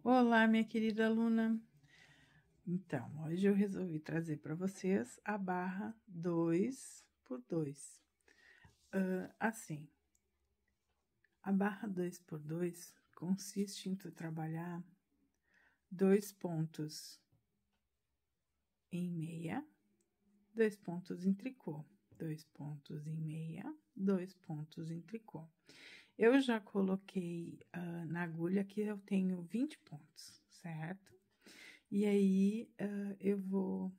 Olá, minha querida aluna. Então, hoje eu resolvi trazer para vocês a barra 2x2. Assim, a barra 2x2 consiste em tu trabalhar 2 pontos em meia, 2 pontos em tricô, 2 pontos em meia, 2 pontos em tricô. Eu já coloquei na agulha que eu tenho 20 pontos, certo? E aí, eu vou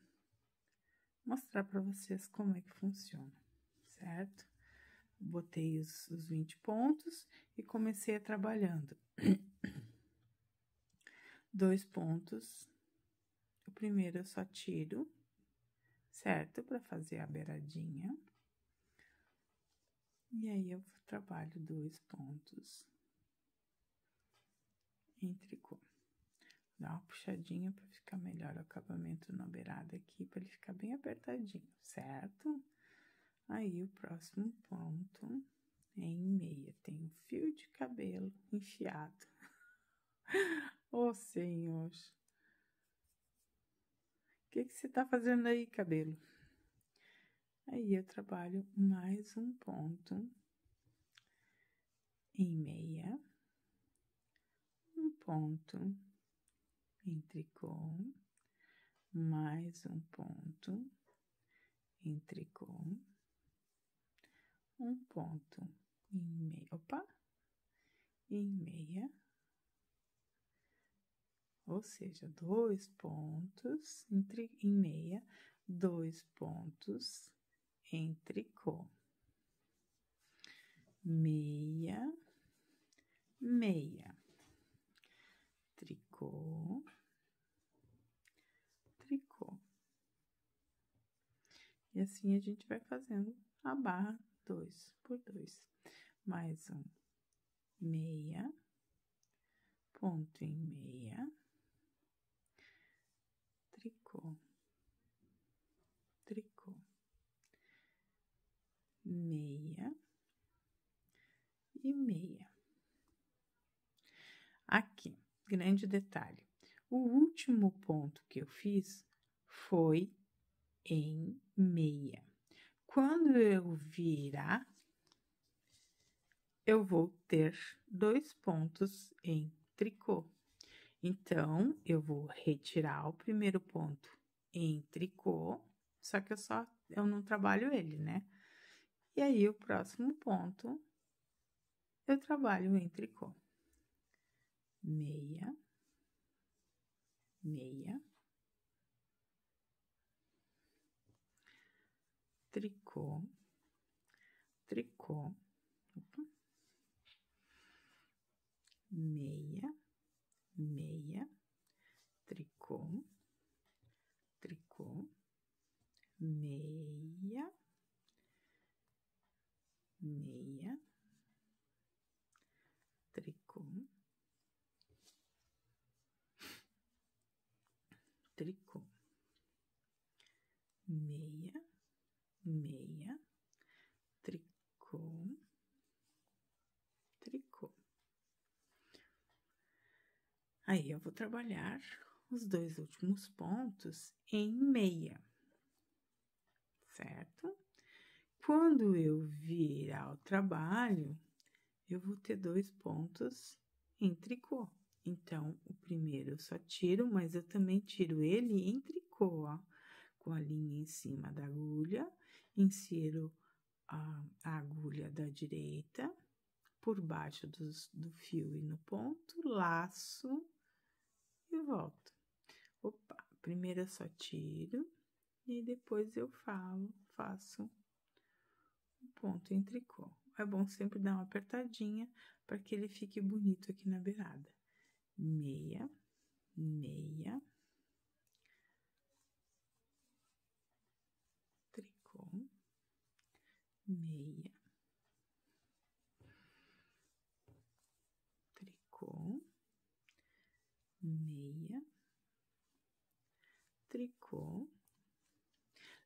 mostrar para vocês como é que funciona, certo? Botei os 20 pontos e comecei a trabalhando. 2 pontos, o primeiro eu só tiro, certo? Para fazer a beiradinha. E aí, eu trabalho 2 pontos em tricô. Dá uma puxadinha para ficar melhor o acabamento na beirada aqui, para ele ficar bem apertadinho, certo? Aí, o próximo ponto é em meia, tem um fio de cabelo enfiado. Ô, Senhor! O que você tá fazendo aí, cabelo? Aí, eu trabalho mais um ponto em meia, um ponto em tricô, mais um ponto em tricô, um ponto em meia, em meia, ou seja, 2 pontos em meia, 2 pontos em tricô, meia, meia, tricô, tricô. E assim a gente vai fazendo a barra 2x2. Mais um, meia, ponto em meia, tricô, tricô, meia e meia. Aqui, grande detalhe, o último ponto que eu fiz foi em meia. Quando eu virar, eu vou ter 2 pontos em tricô. Então, eu vou retirar o primeiro ponto em tricô, só que eu não trabalho ele, né? E aí, o próximo ponto, eu trabalho em tricô. Meia, meia, tricô, tricô, meia, meia, tricô, tricô, meia, meia, tricô, tricô, meia, meia, tricô, tricô. Aí, eu vou trabalhar os 2 últimos pontos em meia, certo? Quando eu virar o trabalho, eu vou ter 2 pontos em tricô. Então, o primeiro eu só tiro, mas eu também tiro ele em tricô, ó, com a linha em cima da agulha, insiro a agulha da direita por baixo do fio e no ponto, laço e volto. Opa, primeiro eu só tiro e depois eu faço um ponto em tricô. É bom sempre dar uma apertadinha para que ele fique bonito aqui na beirada. Meia, meia, tricô, meia, tricô, meia, tricô.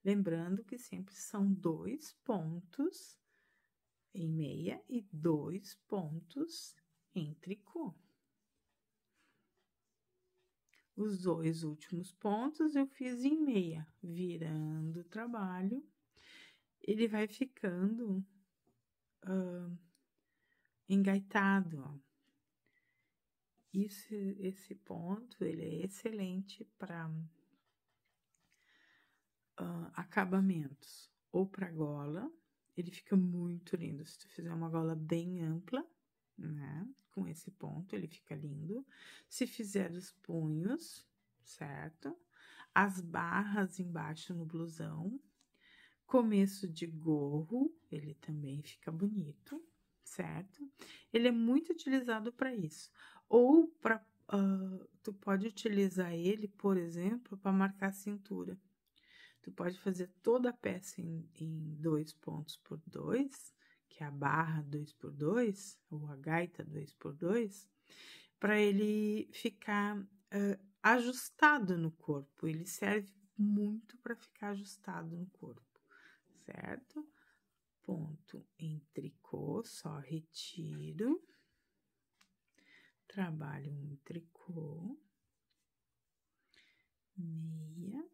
Lembrando que sempre são 2 pontos em meia e 2 pontos em tricô. os 2 últimos pontos eu fiz em meia, virando o trabalho, ele vai ficando engaitado, ó. Esse ponto, ele é excelente para acabamentos, ou para gola, ele fica muito lindo. Se tu fizer uma gola bem ampla, né, com esse ponto, ele fica lindo. Se fizer os punhos, certo? As barras embaixo no blusão, começo de gorro, ele também fica bonito, certo? Ele é muito utilizado para isso. Ou para tu pode utilizar ele, por exemplo, para marcar a cintura. Tu pode fazer toda a peça em 2 pontos por 2, que é a barra 2 por 2, ou a gaita 2 por 2, para ele ficar ajustado no corpo. Ele serve muito para ficar ajustado no corpo, certo? Ponto em tricô, só retiro, trabalho um tricô, meia,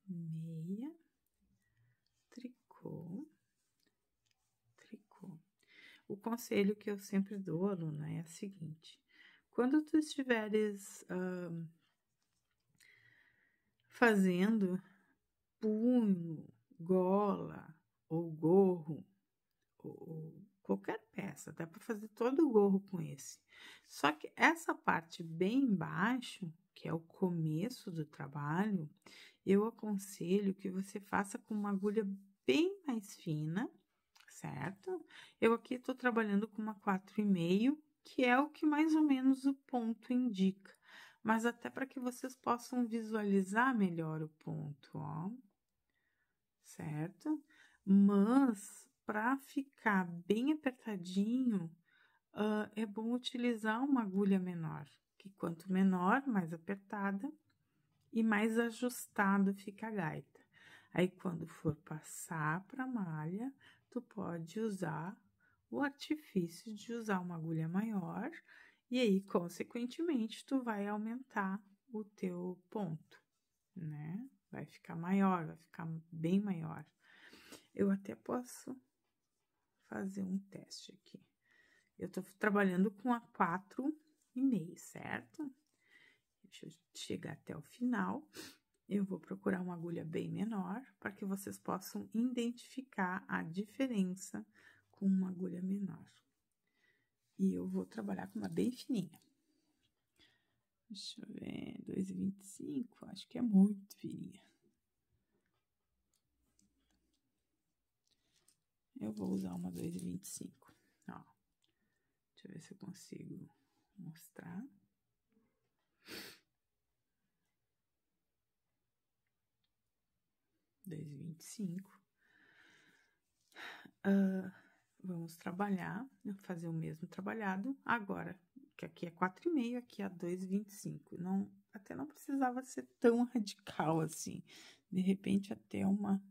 meia, tricô, tricô. O conselho que eu sempre dou, aluna, é o seguinte: quando tu estiveres fazendo punho, gola ou gorro, ou qualquer peça, dá para fazer todo o gorro com esse. Só que essa parte bem embaixo, que é o começo do trabalho, eu aconselho que você faça com uma agulha bem mais fina, certo? Eu aqui estou trabalhando com uma 4,5, que é o que mais ou menos o ponto indica. Mas até para que vocês possam visualizar melhor o ponto, ó. Certo? Mas, para ficar bem apertadinho, é bom utilizar uma agulha menor, que quanto menor, mais apertada e mais ajustado fica a gaita. Aí, quando for passar para malha, tu pode usar o artifício de usar uma agulha maior e aí, consequentemente, tu vai aumentar o teu ponto, né? Vai ficar maior, vai ficar bem maior. Eu até posso fazer um teste aqui. Eu tô trabalhando com a 4,5, certo? Deixa eu chegar até o final. Eu vou procurar uma agulha bem menor para que vocês possam identificar a diferença com uma agulha menor. E eu vou trabalhar com uma bem fininha. Deixa eu ver, 2,25, acho que é muito fininha. Eu vou usar uma 2,25, ó. Deixa eu ver se eu consigo mostrar. Vamos trabalhar, fazer o mesmo trabalhado. Agora, que aqui é 4,5, aqui é 2,25. Não, até não precisava ser tão radical assim. De repente, até uma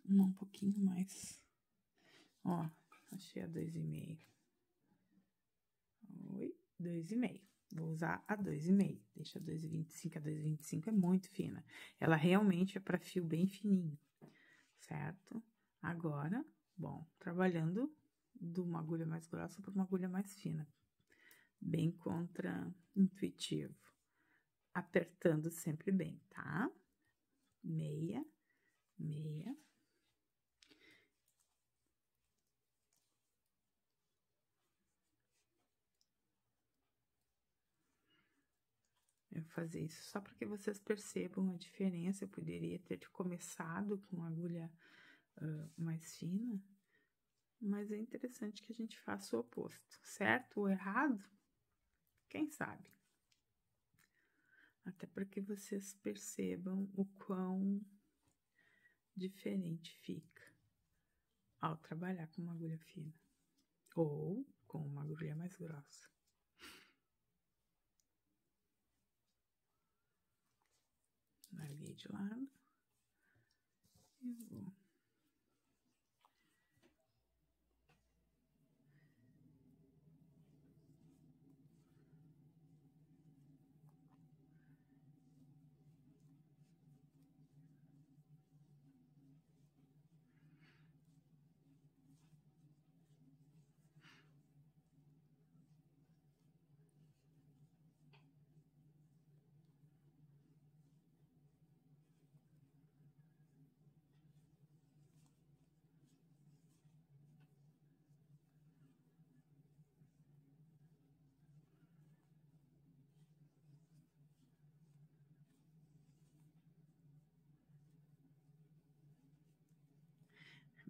um pouquinho mais. Ó, achei a 2,5. Oi, 2,5. Vou usar a 2,5. Deixa a 2,25. A 2,25 é muito fina. Ela realmente é para fio bem fininho, certo? Agora, bom, trabalhando de uma agulha mais grossa para uma agulha mais fina. Bem contra-intuitivo. Apertando sempre bem, tá? Meia, meia. Eu vou fazer isso só para que vocês percebam a diferença. Eu poderia ter começado com agulha mais fina, mas é interessante que a gente faça o oposto, certo ou errado? Quem sabe? Até para que vocês percebam o quão diferente fica ao trabalhar com uma agulha fina ou com uma agulha mais grossa. Larguei de lado e vou.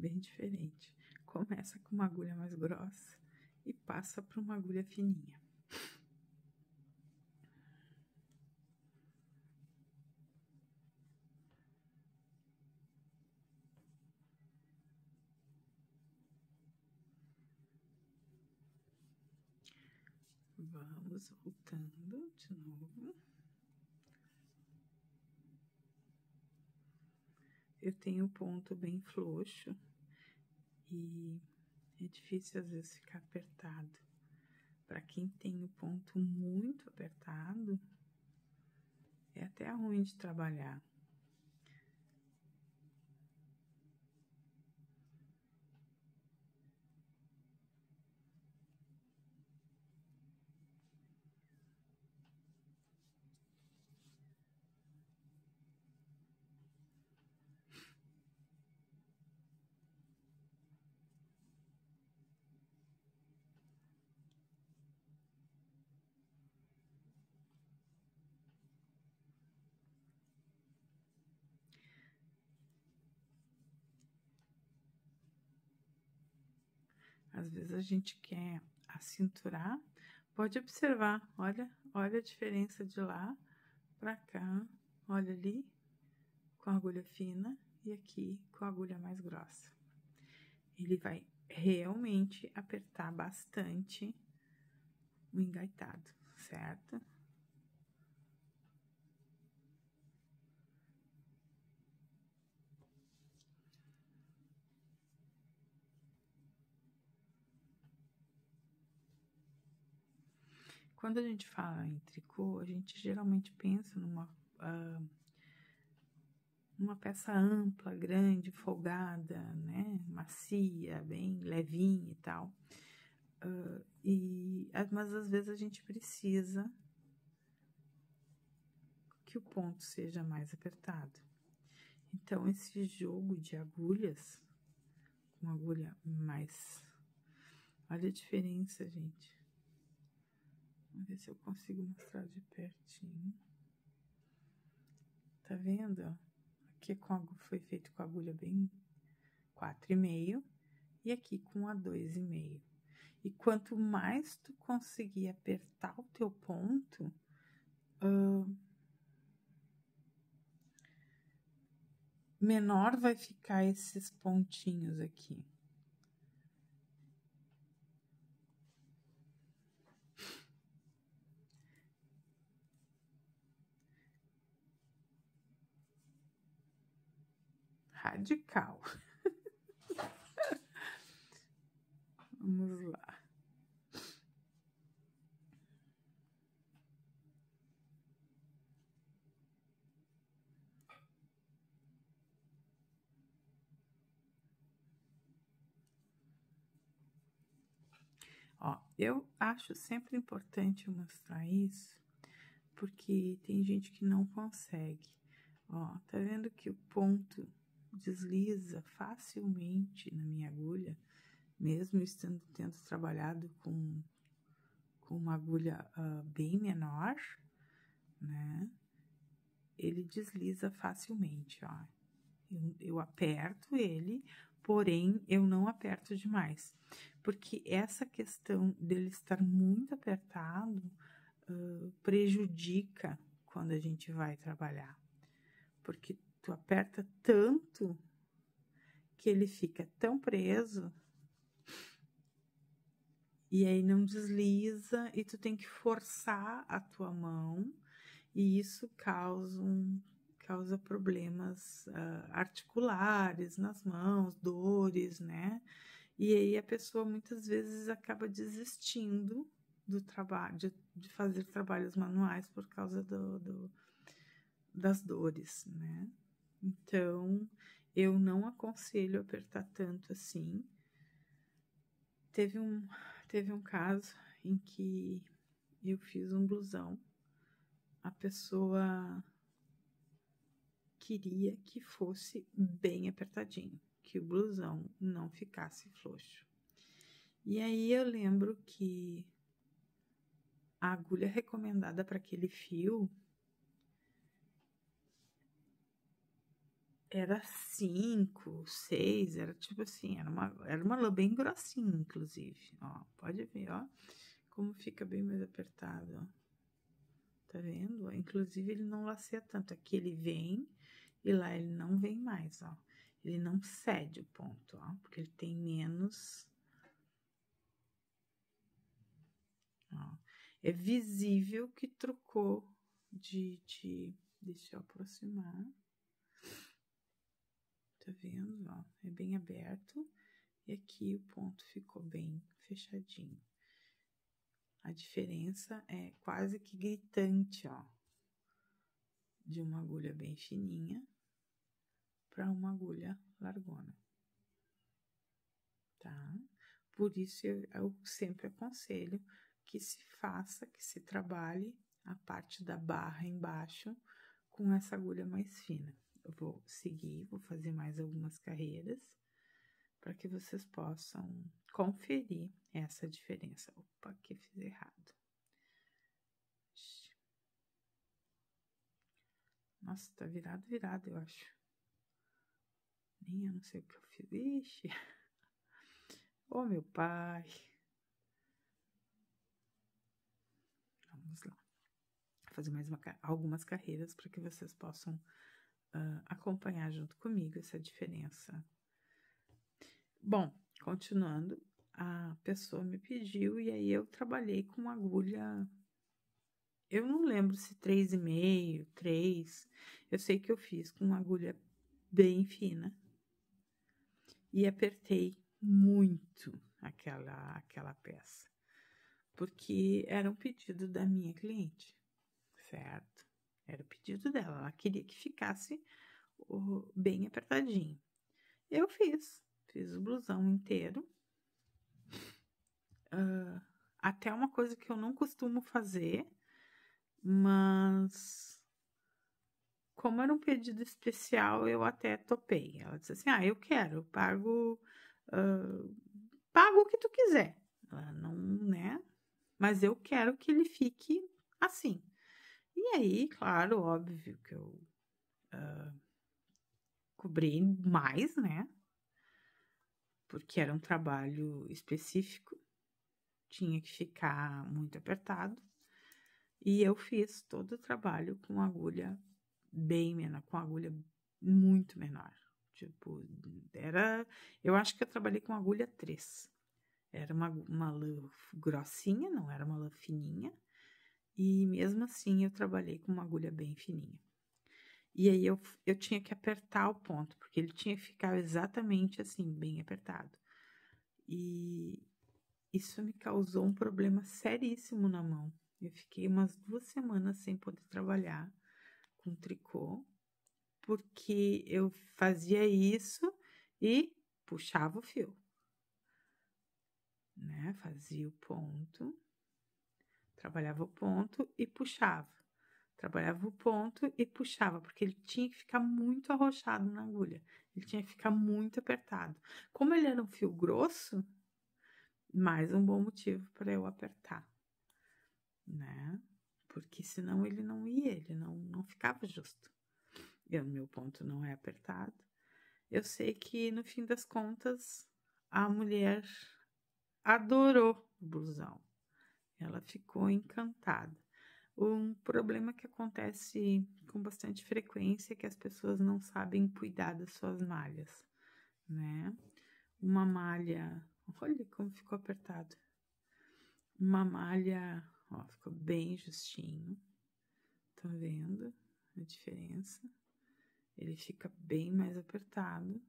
bem diferente. Começa com uma agulha mais grossa e passa para uma agulha fininha. Vamos voltando de novo. Eu tenho o ponto bem frouxo e é difícil às vezes ficar apertado. Para quem tem o ponto muito apertado, é até ruim de trabalhar. Às vezes a gente quer acinturar, pode observar, olha a diferença de lá para cá, olha ali com a agulha fina e aqui com a agulha mais grossa. Ele vai realmente apertar bastante o engaitado, certo? Quando a gente fala em tricô, a gente geralmente pensa numa peça ampla, grande, folgada, né? Macia, bem levinha e tal. Mas às vezes a gente precisa que o ponto seja mais apertado. Então, esse jogo de agulhas, com agulha mais... Olha a diferença, gente. Vamos ver se eu consigo mostrar de pertinho. Tá vendo? Aqui foi feito com a agulha bem 4,5 e aqui com a 2,5. E quanto mais tu conseguir apertar o teu ponto, menor vai ficar esses pontinhos aqui. Radical. Vamos lá. Ó, eu acho sempre importante eu mostrar isso, porque tem gente que não consegue. Ó, tá vendo que o ponto desliza facilmente na minha agulha, mesmo tendo trabalhado com uma agulha bem menor, né? Ele desliza facilmente, ó. Eu aperto ele, porém eu não aperto demais, porque essa questão dele estar muito apertado prejudica quando a gente vai trabalhar, porque tu aperta tanto que ele fica tão preso e aí não desliza e tu tem que forçar a tua mão e isso causa problemas articulares nas mãos, dores, né? E aí a pessoa muitas vezes acaba desistindo do trabalho, de fazer trabalhos manuais por causa das dores, né? Então, eu não aconselho apertar tanto assim. Teve um caso em que eu fiz um blusão, a pessoa queria que fosse bem apertadinho, que o blusão não ficasse frouxo. E aí eu lembro que a agulha recomendada para aquele fio era 5, 6, era tipo assim, era uma lã bem grossinha, inclusive, ó, pode ver, ó, como fica bem mais apertado, ó, tá vendo? Inclusive, ele não laceia tanto, aqui ele vem e lá ele não vem mais, ó, ele não cede o ponto, ó, porque ele tem menos, ó, é visível que trocou deixa eu aproximar. Tá vendo, ó? É bem aberto e aqui o ponto ficou bem fechadinho. A diferença é quase que gritante, ó, de uma agulha bem fininha para uma agulha largona, tá? Por isso eu sempre aconselho que se faça, que se trabalhe a parte da barra embaixo com essa agulha mais fina. Eu vou seguir, vou fazer mais algumas carreiras para que vocês possam conferir essa diferença. Opa, que fiz errado. Nossa, tá virado, eu acho. Nem eu não sei o que eu fiz. Ixi. Ô, meu pai. Vamos lá. Vou fazer mais algumas carreiras para que vocês possam acompanhar junto comigo essa diferença. Bom, continuando, a pessoa me pediu e aí eu trabalhei com agulha. Eu não lembro se 3,5, 3. Eu sei que eu fiz com uma agulha bem fina e apertei muito aquela peça, porque era um pedido da minha cliente, certo? Era o pedido dela, ela queria que ficasse bem apertadinho. Eu fiz o blusão inteiro. Até uma coisa que eu não costumo fazer, mas como era um pedido especial, eu até topei. Ela disse assim: eu quero, eu pago, pago o que tu quiser. Ela não, né? Mas eu quero que ele fique assim. E aí, claro, óbvio que eu cobri mais, né? Porque era um trabalho específico, tinha que ficar muito apertado. E eu fiz todo o trabalho com agulha bem menor, com agulha muito menor. Tipo, eu acho que eu trabalhei com agulha 3. Era uma lã grossinha, não era uma lã fininha. E mesmo assim eu trabalhei com uma agulha bem fininha. E aí eu tinha que apertar o ponto, porque ele tinha que ficar exatamente assim, bem apertado. E isso me causou um problema seríssimo na mão. Eu fiquei umas 2 semanas sem poder trabalhar com tricô, porque eu fazia isso e puxava o fio, né? Fazia o ponto, trabalhava o ponto e puxava. Trabalhava o ponto e puxava, porque ele tinha que ficar muito arrochado na agulha. Ele tinha que ficar muito apertado. Como ele era um fio grosso, mais um bom motivo para eu apertar, né? Porque senão ele não ficava justo. Meu ponto não é apertado. Eu sei que no fim das contas a mulher adorou o blusão. Ela ficou encantada. Um problema que acontece com bastante frequência é que as pessoas não sabem cuidar das suas malhas, né? Uma malha, olha como ficou apertado. Uma malha, ó, ficou bem justinho. Tá vendo a diferença? Ele fica bem mais apertado.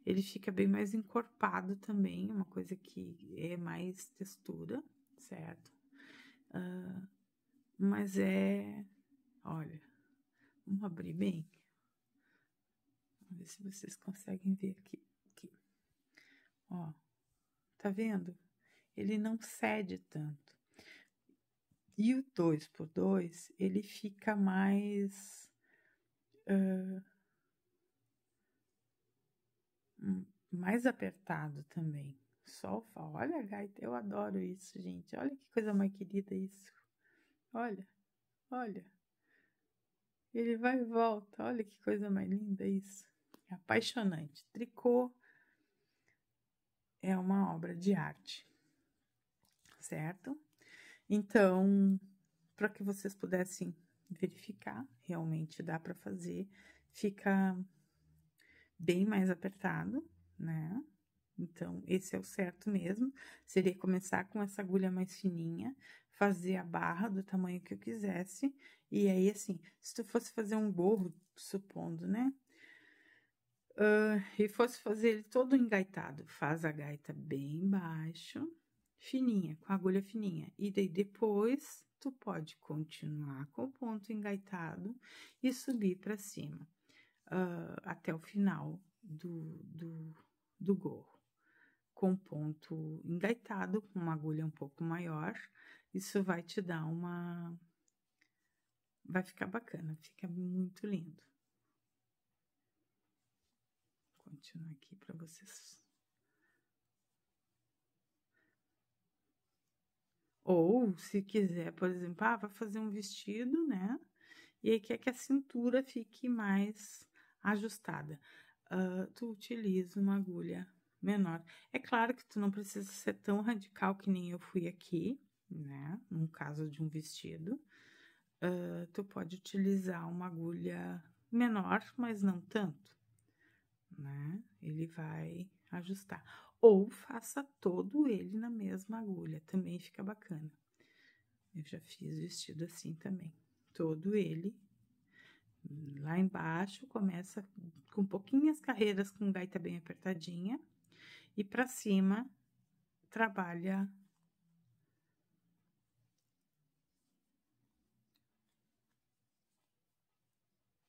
Ele fica bem mais encorpado também, uma coisa que é mais textura, certo? Mas olha, vamos abrir bem. Vamos ver se vocês conseguem ver aqui. Ó, tá vendo? Ele não cede tanto. E o 2x2, ele fica mais apertado também. Olha, gaita, eu adoro isso, gente. Olha que coisa mais querida isso. Olha, olha. Ele vai e volta. Olha que coisa mais linda isso. É apaixonante. Tricô é uma obra de arte, certo? Então, para que vocês pudessem verificar, realmente dá para fazer, fica bem mais apertado, né? Então, esse é o certo mesmo, seria começar com essa agulha mais fininha, fazer a barra do tamanho que eu quisesse, e aí, assim, se tu fosse fazer um gorro, supondo, né? E fosse fazer ele todo engaitado, faz a gaita bem baixo, fininha, com a agulha fininha, e daí depois tu pode continuar com o ponto engaitado e subir para cima, até o final do gorro, com ponto engaitado, com uma agulha um pouco maior, isso vai te dar vai ficar bacana, fica muito lindo. Vou continuar aqui para vocês. Ou, se quiser, por exemplo, vai fazer um vestido, né? E aí quer que a cintura fique mais ajustada. Tu utiliza uma agulha menor. É claro que tu não precisa ser tão radical que nem eu fui aqui, né? No caso de um vestido. Tu pode utilizar uma agulha menor, mas não tanto, né? Ele vai ajustar. Ou faça todo ele na mesma agulha, também fica bacana. Eu já fiz vestido assim também. Todo ele lá embaixo começa com pouquinhas carreiras com gaita bem apertadinha e para cima trabalha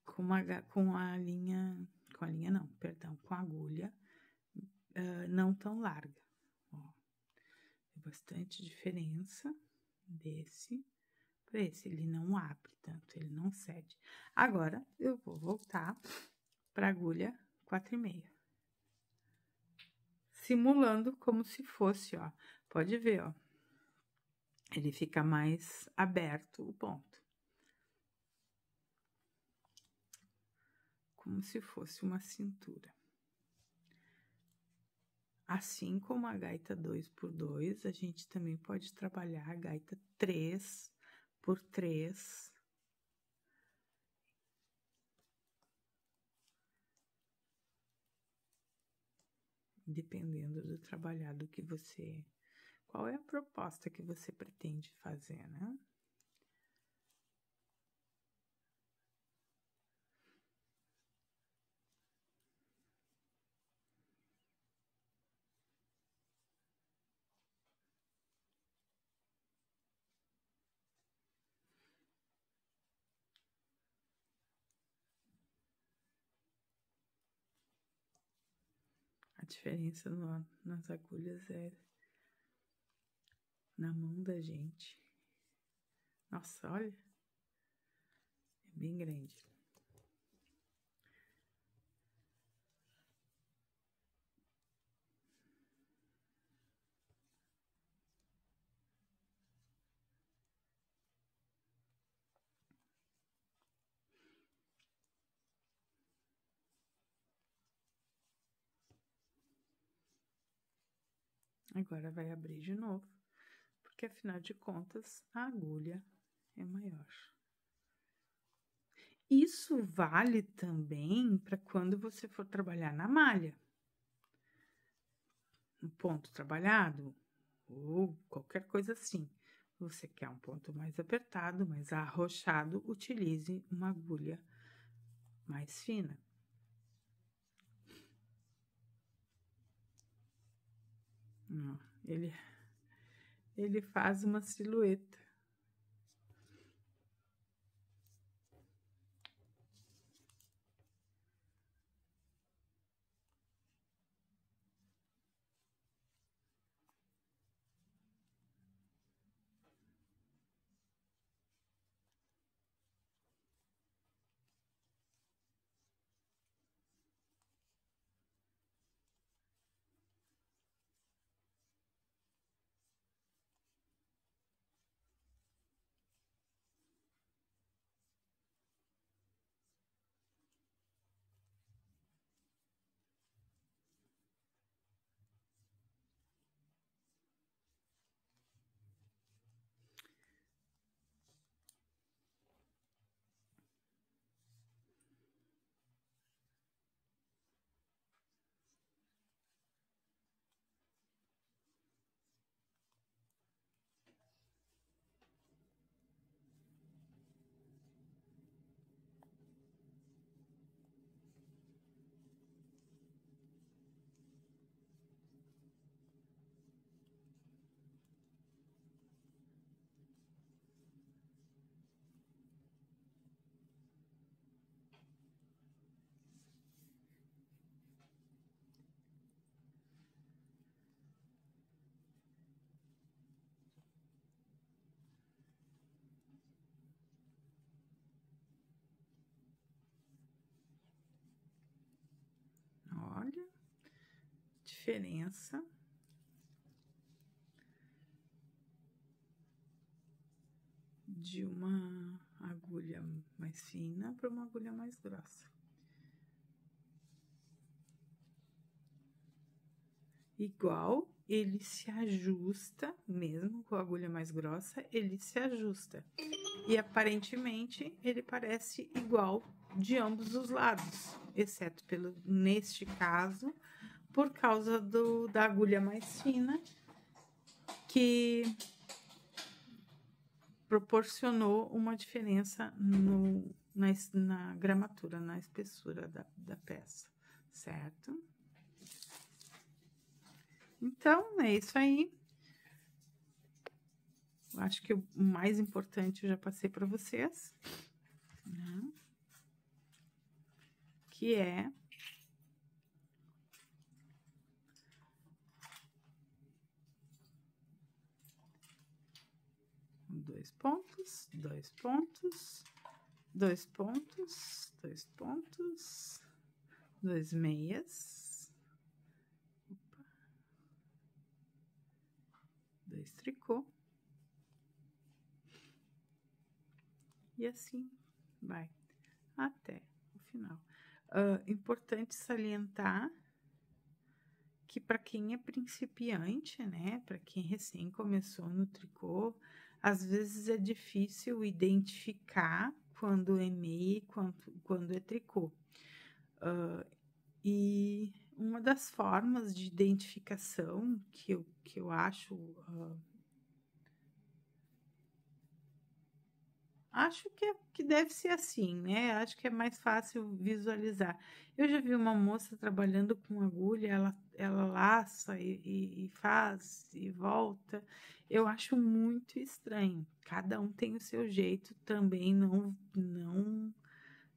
com a linha não, perdão, com a agulha não tão larga. Ó, tem bastante diferença desse para esse, ele não abre tanto, ele não cede. Agora, eu vou voltar para agulha 4,5. Simulando como se fosse, ó. Pode ver, ó. Ele fica mais aberto o ponto. Como se fosse uma cintura. Assim como a gaita 2x2, a gente também pode trabalhar a gaita 3x3. Dependendo do trabalhado que você... Qual é a proposta que você pretende fazer, né? A diferença nas agulhas é na mão da gente. Nossa, olha. É bem grande. Agora vai abrir de novo, porque afinal de contas a agulha é maior. Isso vale também para quando você for trabalhar na malha. Um ponto trabalhado ou qualquer coisa assim. Você quer um ponto mais apertado, mais arrochado, utilize uma agulha mais fina. Ó, ele faz uma silhueta. diferença de uma agulha mais fina para uma agulha mais grossa. Igual, ele se ajusta, mesmo com a agulha mais grossa, ele se ajusta. E aparentemente, ele parece igual de ambos os lados, exceto neste caso, por causa da agulha mais fina, que proporcionou uma diferença na gramatura, na espessura da peça, certo? Então, é isso aí. Acho que o mais importante eu já passei para vocês, né? Que é dois pontos, dois pontos, dois pontos, dois pontos, dois meias, dois tricô, e assim vai até o final. Importante salientar que para quem é principiante, né, para quem recém começou no tricô, às vezes é difícil identificar quando é meia e quando é tricô. E uma das formas de identificação que eu acho que deve ser assim, né? Acho que é mais fácil visualizar. Eu já vi uma moça trabalhando com agulha, ela laça e faz e volta. Eu acho muito estranho. Cada um tem o seu jeito, também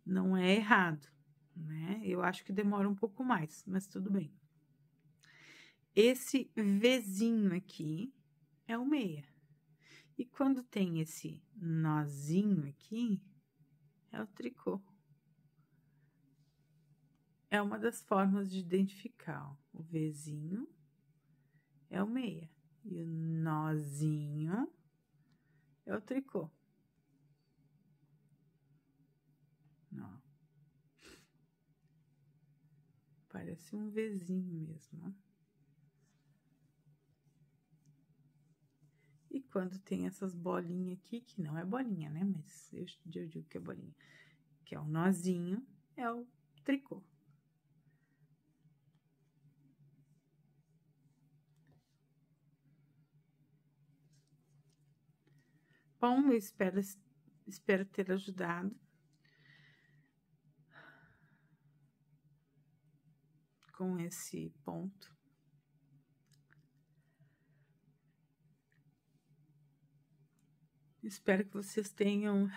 não é errado, né? Eu acho que demora um pouco mais, mas tudo bem. Esse Vzinho aqui é o meia. E quando tem esse nozinho aqui, é o tricô. É uma das formas de identificar, ó. O Vzinho é o meia. E o nozinho é o tricô. Ó. Parece um Vzinho mesmo, ó. E quando tem essas bolinhas aqui, que não é bolinha, né? Mas eu digo que é bolinha. Que é o nozinho, é o tricô. Bom, eu espero ter ajudado com esse ponto. Espero que vocês tenham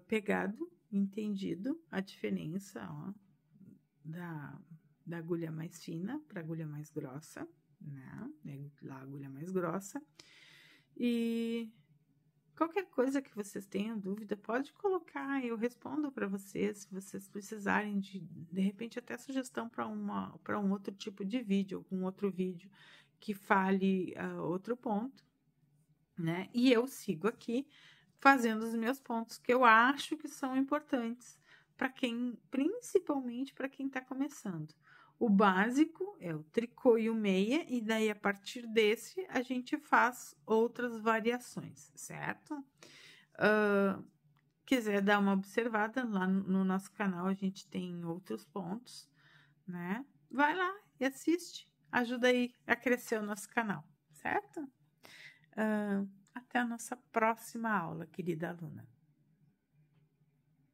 pegado, entendido a diferença, ó, da agulha mais fina para agulha mais grossa, né? Da agulha mais grossa. E qualquer coisa que vocês tenham dúvida, pode colocar, eu respondo para vocês, se vocês precisarem de repente até sugestão para um outro tipo de vídeo, algum outro vídeo que fale outro ponto, né? E eu sigo aqui fazendo os meus pontos que eu acho que são importantes para quem, principalmente para quem está começando. O básico é o tricô e o meia, e daí a partir desse a gente faz outras variações, certo? Quiser dar uma observada lá no nosso canal, a gente tem outros pontos, né? Vai lá e assiste, ajuda aí a crescer o nosso canal, certo? Até a nossa próxima aula, querida aluna.